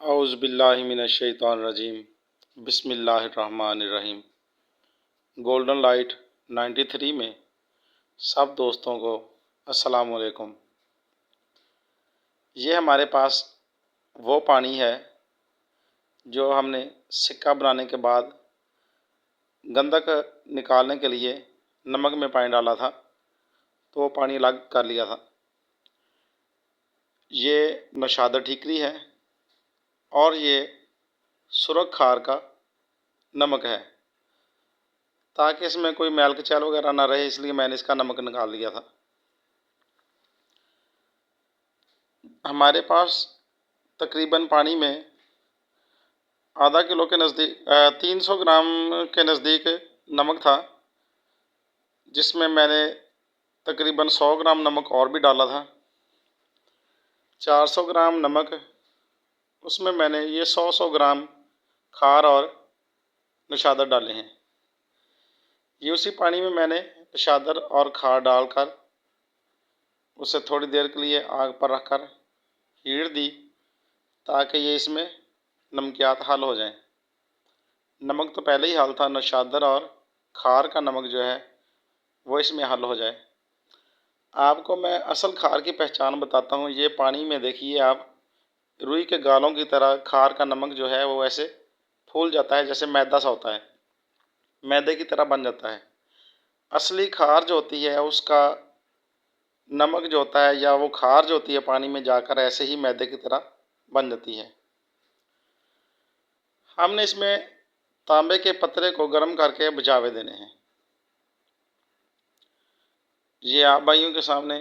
औज़ुबिल्लाहिमिनश्शैतानिर्रजीम बिस्मिल्लाहिर्रहमानिर्रहीम। Golden light 93 में सब दोस्तों को अस्सलाम वालेकुम। ये हमारे पास वो पानी है जो हमने सिक्का बनाने के बाद गंधक निकालने के लिए नमक में पानी डाला था, तो वो पानी अलग कर लिया था। ये नौशादा ठीकरी है और ये सुरख खार का नमक है, ताकि इसमें कोई मैल कचैल वगैरह ना रहे, इसलिए मैंने इसका नमक निकाल लिया था। हमारे पास तकरीबन पानी में आधा किलो के नज़दीक 300 ग्राम के नज़दीक नमक था, जिसमें मैंने तकरीबन 100 ग्राम नमक और भी डाला था। 400 ग्राम नमक, उसमें मैंने ये 100 ग्राम खार और नशादर डाले हैं। ये उसी पानी में मैंने नशादर और खार डालकर उसे थोड़ी देर के लिए आग पर रखकर हीट दी, ताकि ये इसमें नमकियात हल हो जाएं। नमक तो पहले ही हल था, नशादर और खार का नमक जो है वो इसमें हल हो जाए। आपको मैं असल खार की पहचान बताता हूँ। ये पानी में देखिए आप, रुई के गालों की तरह खार का नमक जो है वो ऐसे फूल जाता है, जैसे मैदा सा होता है, मैदे की तरह बन जाता है। असली खार जो होती है उसका नमक जो होता है, या वो खार जो होती है, पानी में जाकर ऐसे ही मैदे की तरह बन जाती है। हमने इसमें तांबे के पत्रे को गर्म करके बुझावे देने हैं। ये आप भाइयों के सामने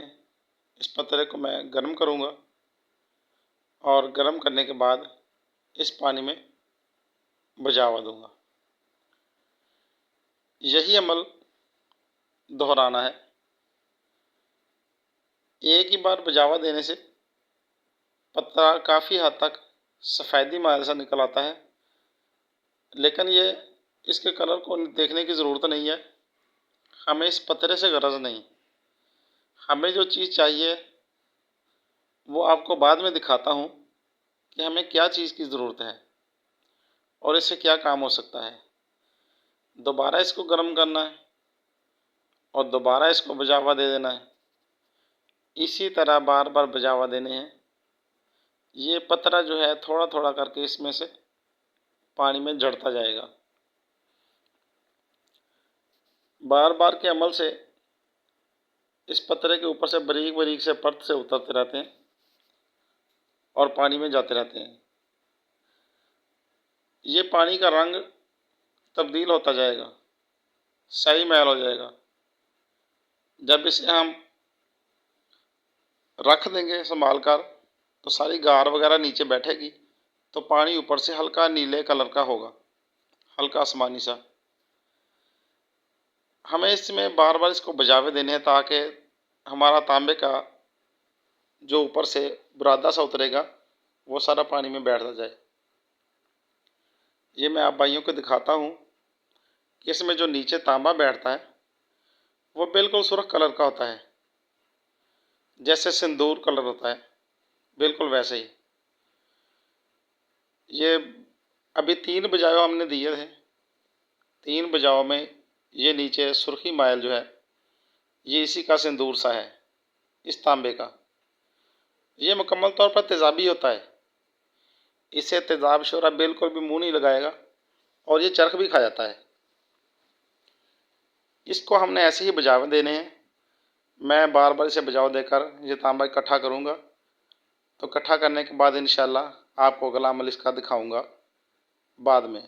इस पत्रे को मैं गर्म करूँगा और गर्म करने के बाद इस पानी में बुझावा दूँगा। यही अमल दोहराना है। एक ही बार बुझावा देने से पत्ता काफ़ी हद तक सफ़ेदी माइल सा निकल आता है, लेकिन ये इसके कलर को देखने की ज़रूरत नहीं है। हमें इस पत्रे से गरज नहीं, हमें जो चीज़ चाहिए वो आपको बाद में दिखाता हूँ कि हमें क्या चीज़ की ज़रूरत है और इससे क्या काम हो सकता है। दोबारा इसको गर्म करना है और दोबारा इसको बुझावा दे देना है। इसी तरह बार बार बुझावा देने हैं। ये पतरा जो है थोड़ा थोड़ा करके इसमें से पानी में झड़ता जाएगा। बार बार के अमल से इस पतरे के ऊपर से बारीक बारीक से परत से उतरते रहते हैं और पानी में जाते रहते हैं। ये पानी का रंग तब्दील होता जाएगा, सही मैल हो जाएगा। जब इसे हम रख देंगे संभाल कर, तो सारी गार वगैरह नीचे बैठेगी, तो पानी ऊपर से हल्का नीले कलर का होगा, हल्का आसमानी सा। हमें इसमें बार बार इसको बुझावे देने हैं, ताकि हमारा तांबे का जो ऊपर से बुरादा सा उतरेगा वो सारा पानी में बैठता जाए। ये मैं आप भाइयों को दिखाता हूँ कि इसमें जो नीचे तांबा बैठता है वो बिल्कुल सुर्ख कलर का होता है, जैसे सिंदूर कलर होता है, बिल्कुल वैसे ही। ये अभी 3 बुझाव हमने दिए थे। 3 बुझाव में ये नीचे सुर्खी माइल जो है ये इसी का सिंदूर सा है, इस तांबे का। ये मुकम्मल तौर पर तेज़ाबी होता है। इसे तेज़ाब शोरा बिल्कुल भी मुंह नहीं लगाएगा और ये चरख भी खा जाता है। इसको हमने ऐसे ही बुझावे देने हैं। मैं बार बार इसे बुझाव देकर ये तांबा इकट्ठा करूँगा, तो इकट्ठा करने के बाद इंशाल्लाह आपको अगला अमल इसका दिखाऊँगा बाद में।